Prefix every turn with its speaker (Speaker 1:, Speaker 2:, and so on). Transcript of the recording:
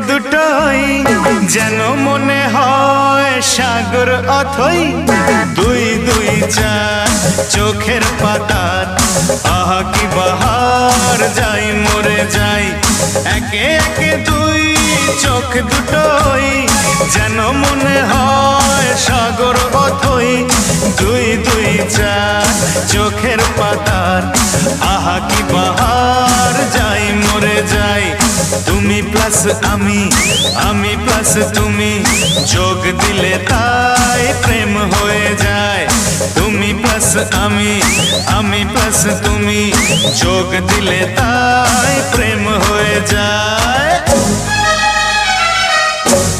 Speaker 1: দুটোই যেন মনে হয় সাগর অথই। দুই দুই চার চোখের পাতার আহা কি বাহার, যাই মরে যাই একে একে দুই চোখ দুটোই যেন মনে হয় সাগর অথই। দুই দুই চার চোখের পাতার আহা কি বাহার, যাই মরে যাই। তুমি প্লাস আমি, আমি প্লাস তুমি, যোগ দিলে তাই প্রেম হয়ে যায়। তুমি প্লাস আমি, আমি প্লাস তুমি, যোগ দিলে তাই প্রেম হয়ে যায়।